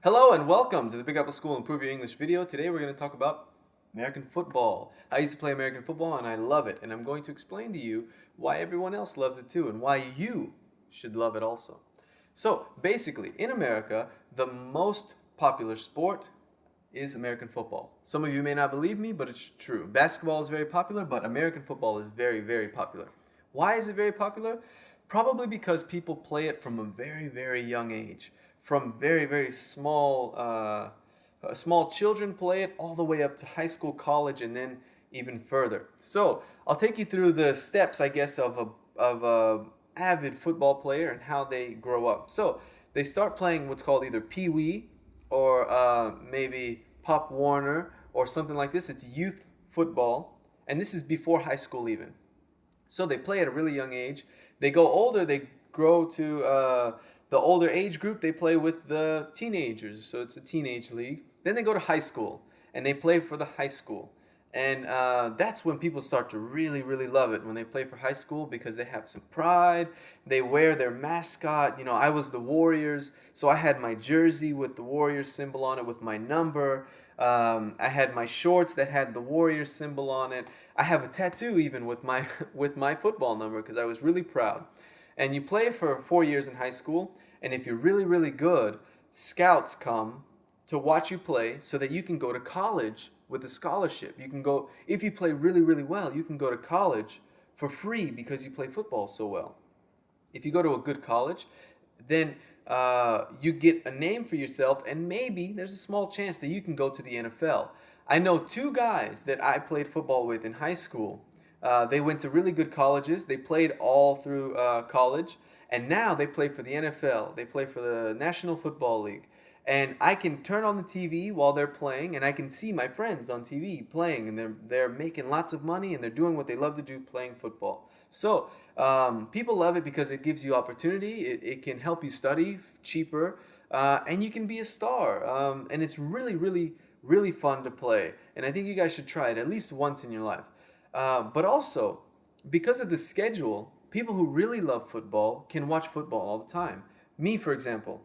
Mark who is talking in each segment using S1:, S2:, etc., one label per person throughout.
S1: Hello and welcome to the Big Apple School Improve Your English video. Today we're going to talk about American football. I used to play American football and I love it, and I'm going to explain to you why everyone else loves it too and why you should love it also. So basically, in America, the most popular sport is American football. Some of you may not believe me, but it's true. Basketball is very popular, but American football is very, very popular. Why is it very popular? Probably because people play it from a very, very young age. From very, very small children play it all the way up to high school, college, and then even further. So I'll take you through the steps, I guess, of a avid football player and how they grow up. So they start playing what's called either Pee Wee or maybe Pop Warner or something like this. It's youth football, and this is before high school even. So they play at a really young age. They go older, they grow to the older age group, they play with the teenagers. So it's a teenage league. Then they go to high school, and they play for the high school. And that's when people start to really, really love it, when they play for high school, because they have some pride. They wear their mascot. You know, I was the Warriors, so I had my jersey with the Warriors symbol on it with my number. I had my shorts that had the Warriors symbol on it. I have a tattoo even with my with my football number because I was really proud. And you play for 4 years in high school, and if you're really, really good, scouts come to watch you play so that you can go to college with a scholarship. You can go, if you play really, really well, you can go to college for free because you play football so well. If you go to a good college, then you get a name for yourself, and maybe there's a small chance that you can go to the NFL. I know two guys that I played football with in high school. They went to really good colleges. They played all through college, and now they play for the NFL. They play for the National Football League. And I can turn on the TV while they're playing, and I can see my friends on TV playing, and they're making lots of money, and they're doing what they love to do, playing football. So people love it because it gives you opportunity. It can help you study cheaper, and you can be a star. And it's really, really, really fun to play. And I think you guys should try it at least once in your life. But also, because of the schedule, people who really love football can watch football all the time. Me, for example,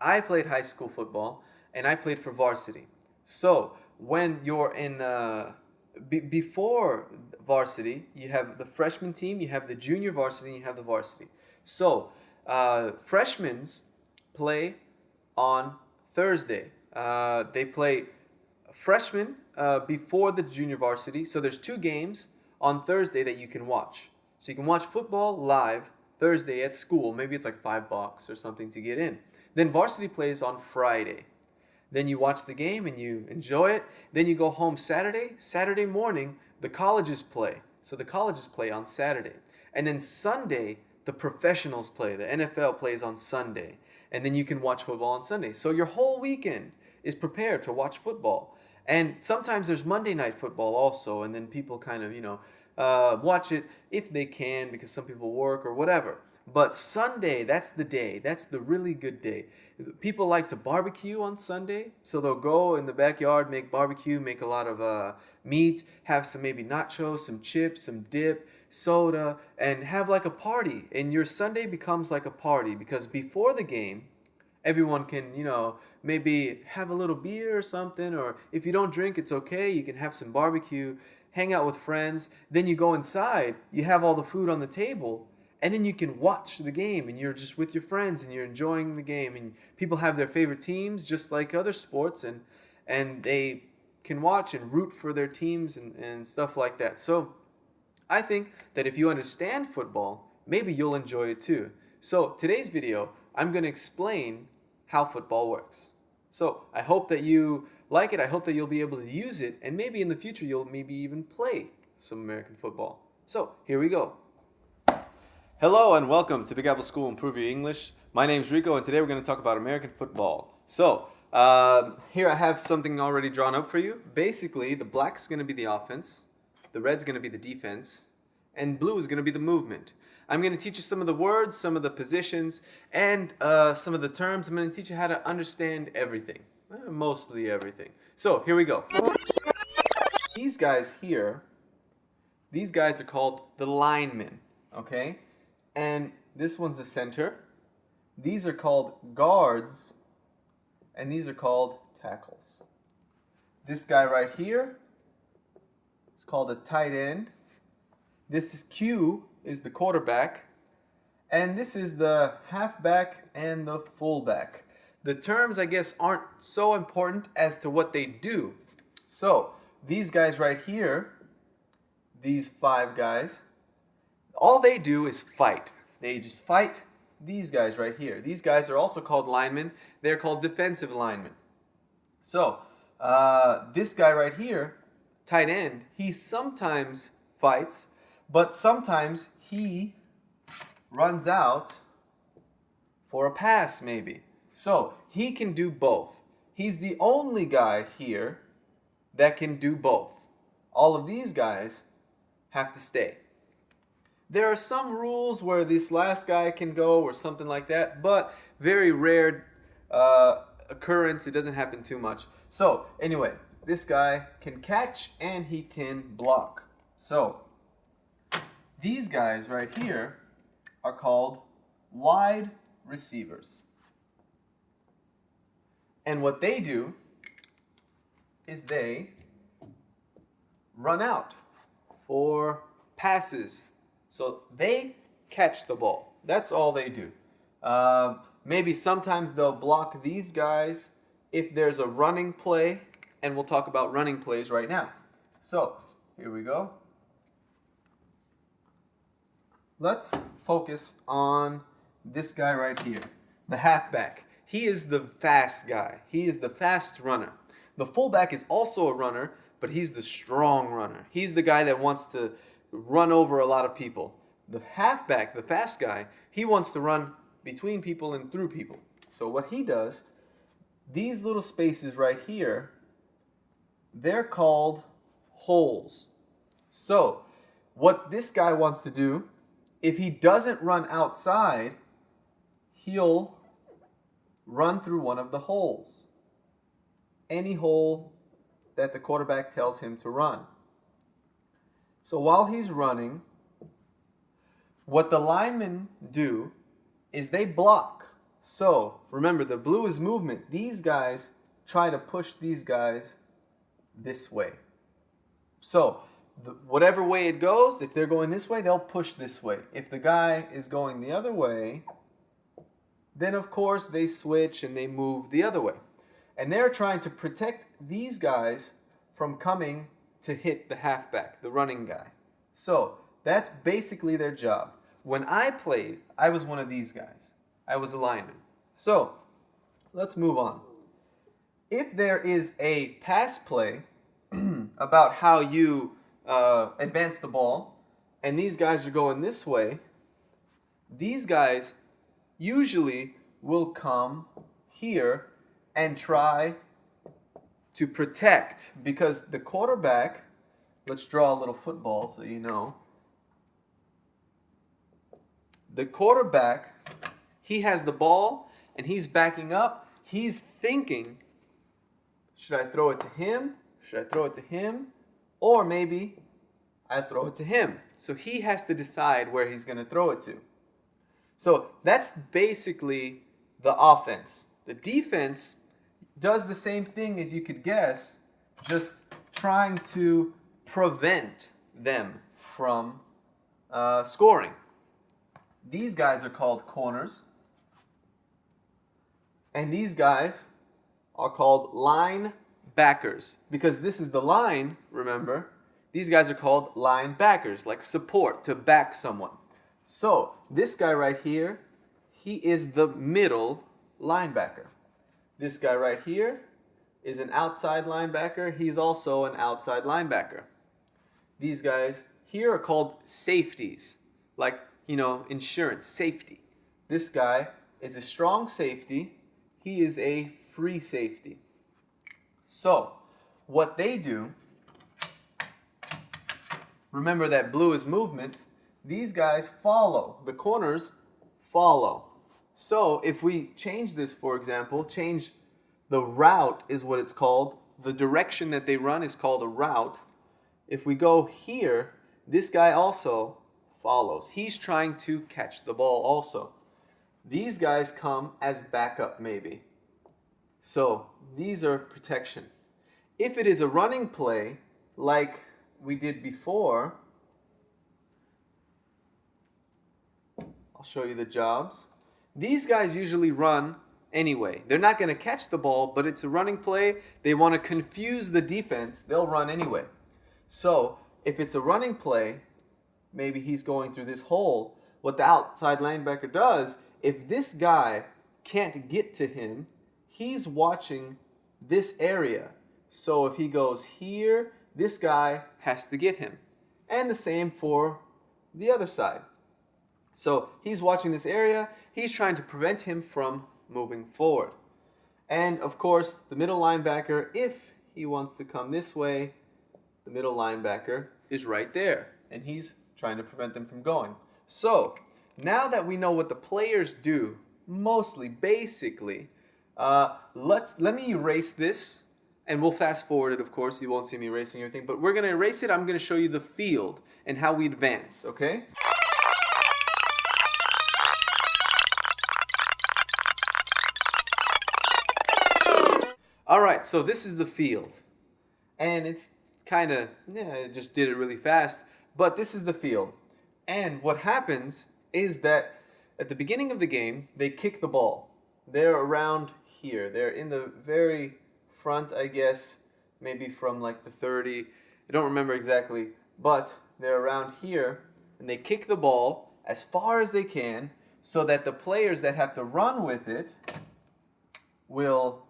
S1: I played high school football and I played for varsity. So when you're in before varsity, you have the freshman team, you have the junior varsity, and you have the varsity. So freshmen play on Thursday. They play freshmen before the junior varsity. So there's two games on Thursday that you can watch. So you can watch football live Thursday at school. Maybe it's like $5 or something to get in. Then varsity plays on Friday. Then you watch the game and you enjoy it. Then you go home Saturday. Saturday morning, the colleges play. So the colleges play on Saturday. And then Sunday, the professionals play. The NFL plays on Sunday. And then you can watch football on Sunday. So your whole weekend is prepared to watch football. And sometimes there's Monday night football also. And then people kind of, watch it if they can because some people work or whatever. But Sunday, that's the day. That's the really good day. People like to barbecue on Sunday, so they'll go in the backyard, make barbecue, make a lot of meat, have some maybe nachos, some chips, some dip, soda, and have like a party. And your Sunday becomes like a party because before the game, everyone can, maybe have a little beer or something, or if you don't drink, it's okay. You can have some barbecue, hang out with friends. Then you go inside, you have all the food on the table, and then you can watch the game, and you're just with your friends, and you're enjoying the game. And people have their favorite teams, just like other sports, and they can watch and root for their teams and stuff like that. So I think that if you understand football, maybe you'll enjoy it too. So today's video, I'm going to explain how football works. So I hope that you like it. I hope that you'll be able to use it, and maybe in the future you'll maybe even play some American football. So here we go. Hello and welcome to Big Apple School Improve Your English. My name's Rico, and today we're going to talk about American football. So here I have something already drawn up for you. Basically, the black's going to be the offense, the red's going to be the defense, and blue is going to be the movement. I'm going to teach you some of the words, some of the positions, and some of the terms. I'm going to teach you how to understand everything, mostly everything. So here we go. These guys here, these guys are called the linemen, okay? And this one's the center. These are called guards, and these are called tackles. This guy right here is called a tight end. This is Q is the quarterback, and this is the halfback and the fullback. The terms, I guess, aren't so important as to what they do. So these guys right here, these 5 guys, all they do is fight. They just fight these guys right here. These guys are also called linemen. They're called defensive linemen. So this guy right here, tight end, he sometimes fights, but sometimes he runs out for a pass maybe. So he can do both. He's the only guy here that can do both. All of these guys have to stay. There are some rules where this last guy can go or something like that, but very rare occurrence. It doesn't happen too much. So anyway, this guy can catch and he can block. So these guys right here are called wide receivers. And what they do is they run out for passes. So they catch the ball. That's all they do. Maybe sometimes they'll block these guys if there's a running play, and we'll talk about running plays right now. So here we go. Let's focus on this guy right here, the halfback. He is the fast guy. He is the fast runner. The fullback is also a runner, but he's the strong runner. He's the guy that wants to run over a lot of people. The halfback, the fast guy, he wants to run between people and through people. So what he does, these little spaces right here, they're called holes. So what this guy wants to do, if he doesn't run outside, he'll run through one of the holes. Any hole that the quarterback tells him to run. So while he's running, what the linemen do is they block. So remember, the blue is movement. These guys try to push these guys this way. So whatever way it goes, if they're going this way, they'll push this way. If the guy is going the other way, then of course they switch and they move the other way. And they're trying to protect these guys from coming to hit the halfback, the running guy. So that's basically their job. When I played, I was one of these guys. I was a lineman. So let's move on. If there is a pass play about how you advance the ball, and these guys are going this way, these guys usually will come here and try to protect, because the quarterback, let's draw a little football so you know. The quarterback, he has the ball and he's backing up. He's thinking, should I throw it to him? Should I throw it to him? Or maybe I throw it to him. So he has to decide where he's going to throw it to. So that's basically the offense. The defense does the same thing as you could guess, just trying to prevent them from scoring. These guys are called corners. And these guys are called linebackers. Because this is the line, remember, these guys are called linebackers, like support, to back someone. So this guy right here, he is the middle linebacker. This guy right here is an outside linebacker. He's also an outside linebacker. These guys here are called safeties, like, you know, insurance, safety. This guy is a strong safety. He is a free safety. So what they do, remember that blue is movement. These guys follow. The corners follow. So if we change this, for example, change the route is what it's called. The direction that they run is called a route. If we go here, this guy also follows. He's trying to catch the ball also. These guys come as backup maybe. So these are protection. If it is a running play, like we did before, I'll show you the jobs. These guys usually run anyway. They're not going to catch the ball, but it's a running play. They want to confuse the defense. They'll run anyway. So if it's a running play, maybe he's going through this hole. What the outside linebacker does, if this guy can't get to him, he's watching this area. So if he goes here, this guy has to get him. And the same for the other side. So he's watching this area. He's trying to prevent him from moving forward. And of course, the middle linebacker, if he wants to come this way, the middle linebacker is right there. And he's trying to prevent them from going. So now that we know what the players do, mostly, basically, let me erase this. And we'll fast forward it, of course. You won't see me erasing everything. But we're going to erase it. I'm going to show you the field and how we advance, okay? Alright, so this is the field. And it's kind of, I just did it really fast. But this is the field. And what happens is that at the beginning of the game, they kick the ball. They're around here. They're in the very front, I guess, maybe from like the 30. I don't remember exactly. But they're around here. And they kick the ball as far as they can so that the players that have to run with it will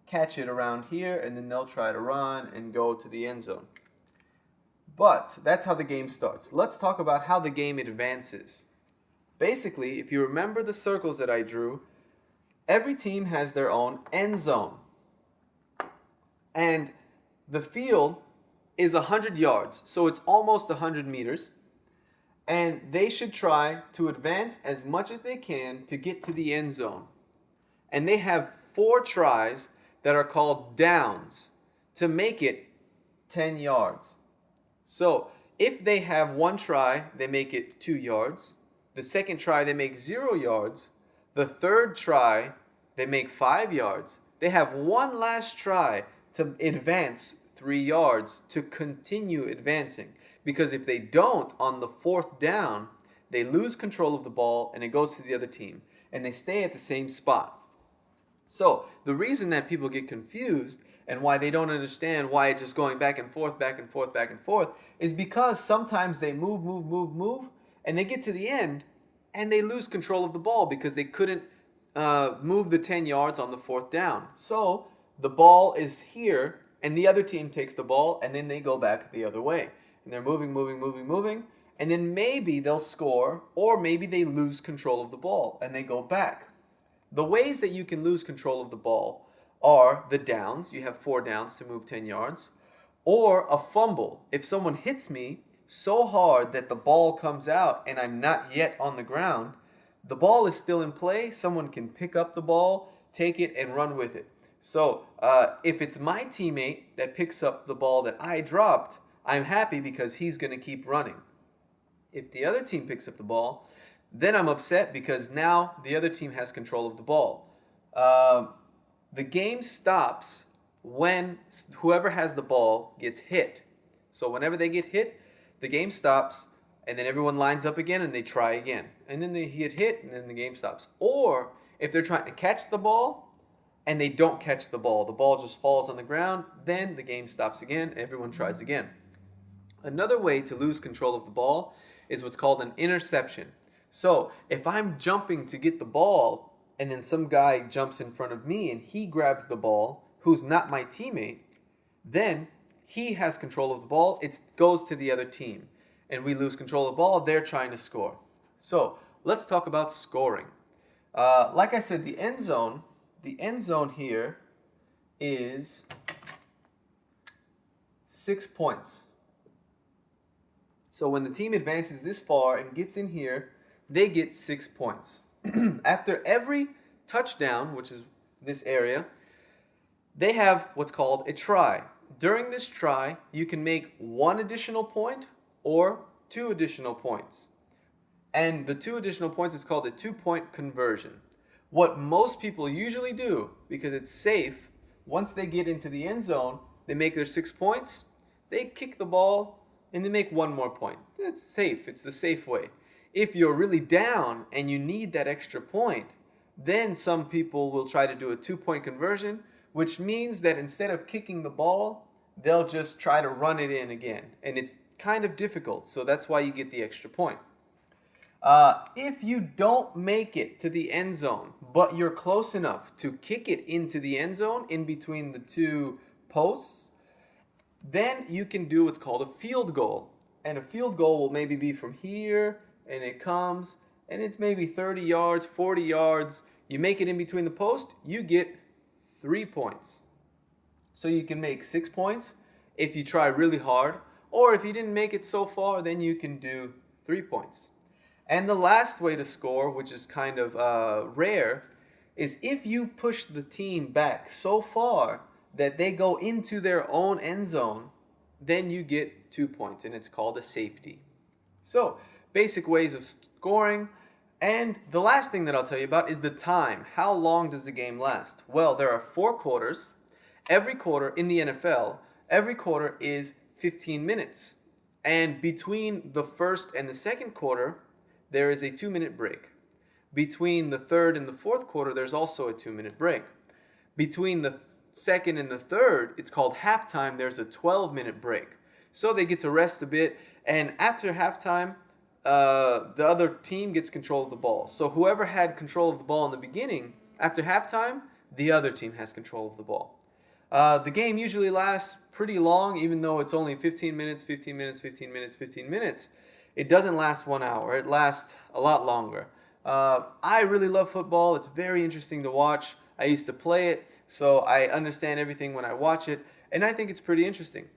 S1: catch it around here, and then they'll try to run and go to the end zone. But that's how the game starts. Let's talk about how the game advances. Basically, if you remember the circles that I drew, every team has their own end zone. And the field is 100 yards, so it's almost 100 meters. And they should try to advance as much as they can to get to the end zone. And they have 4 tries that are called downs to make it 10 yards. So if they have 1 try, they make it 2 yards. The second try, they make 0 yards. The third try, they make 5 yards. They have 1 last try to advance 3 yards to continue advancing. Because if they don't, on the 4th down, they lose control of the ball and it goes to the other team. And they stay at the same spot. So the reason that people get confused and why they don't understand why it's just going back and forth, back and forth, back and forth, is because sometimes they move, and they get to the end and they lose control of the ball because they couldn't move the 10 yards on the 4th down. So the ball is here and the other team takes the ball and then they go back the other way. And they're moving, and then maybe they'll score or maybe they lose control of the ball and they go back. The ways that you can lose control of the ball are the downs. You have 4 downs to move 10 yards. Or a fumble. If someone hits me so hard that the ball comes out and I'm not yet on the ground, the ball is still in play. Someone can pick up the ball, take it, and run with it. So if it's my teammate that picks up the ball that I dropped, I'm happy because he's going to keep running. If the other team picks up the ball, then I'm upset because now the other team has control of the ball. The game stops when whoever has the ball gets hit. So whenever they get hit, the game stops and then everyone lines up again and they try again. And then they get hit and then the game stops. Or if they're trying to catch the ball and they don't catch the ball just falls on the ground, then the game stops again and everyone tries again. Another way to lose control of the ball is what's called an interception. So if I'm jumping to get the ball and then some guy jumps in front of me and he grabs the ball, who's not my teammate, then he has control of the ball. It goes to the other team and we lose control of the ball. They're trying to score. So let's talk about scoring. Like I said, the end zone here is 6 points. So when the team advances this far and gets in here, they get 6 points. After every touchdown, which is this area, they have what's called a try. During this try, you can make 1 additional point or 2 additional points. And the 2 additional points is called a 2-point conversion. What most people usually do, because it's safe, once they get into the end zone, they make their 6 points, they kick the ball, and they make one more point. It's safe. It's the safe way. If you're really down and you need that extra point, then some people will try to do a 2-point conversion, which means that instead of kicking the ball, they'll just try to run it in again. And it's kind of difficult, so that's why you get the extra point. If you don't make it to the end zone, but you're close enough to kick it into the end zone in between the two posts, then you can do what's called a field goal. And a field goal will maybe be from here, and it comes, and it's maybe 30 yards, 40 yards. You make it in between the post, you get 3 points. So you can make 6 points if you try really hard, or if you didn't make it so far, then you can do 3 points. And the last way to score, which is kind of rare, is if you push the team back so far that they go into their own end zone, then you get 2 points, and it's called a safety. So, basic ways of scoring. And the last thing that I'll tell you about is the time. How long does the game last? Well, there are 4 quarters. Every quarter in the NFL, every quarter is 15 minutes. And between the first and the second quarter, there is a 2-minute break. Between the third and the fourth quarter, there's also a 2-minute break. Between the second and the third, it's called halftime, there's a 12-minute break. So they get to rest a bit, and after halftime, the other team gets control of the ball. So whoever had control of the ball in the beginning, after halftime, the other team has control of the ball. The game usually lasts pretty long, even though it's only 15 minutes, 15 minutes, 15 minutes, 15 minutes. It doesn't last 1 hour. It lasts a lot longer. I really love football. It's very interesting to watch. I used to play it, so I understand everything when I watch it, and I think it's pretty interesting.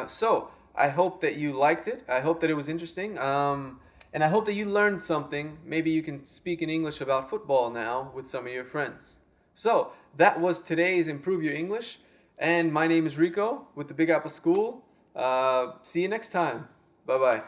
S1: So I hope that you liked it. I hope that it was interesting. And I hope that you learned something. Maybe you can speak in English about football now with some of your friends. So that was today's Improve Your English. And my name is Rico with the Big Apple School. See you next time. Bye-bye.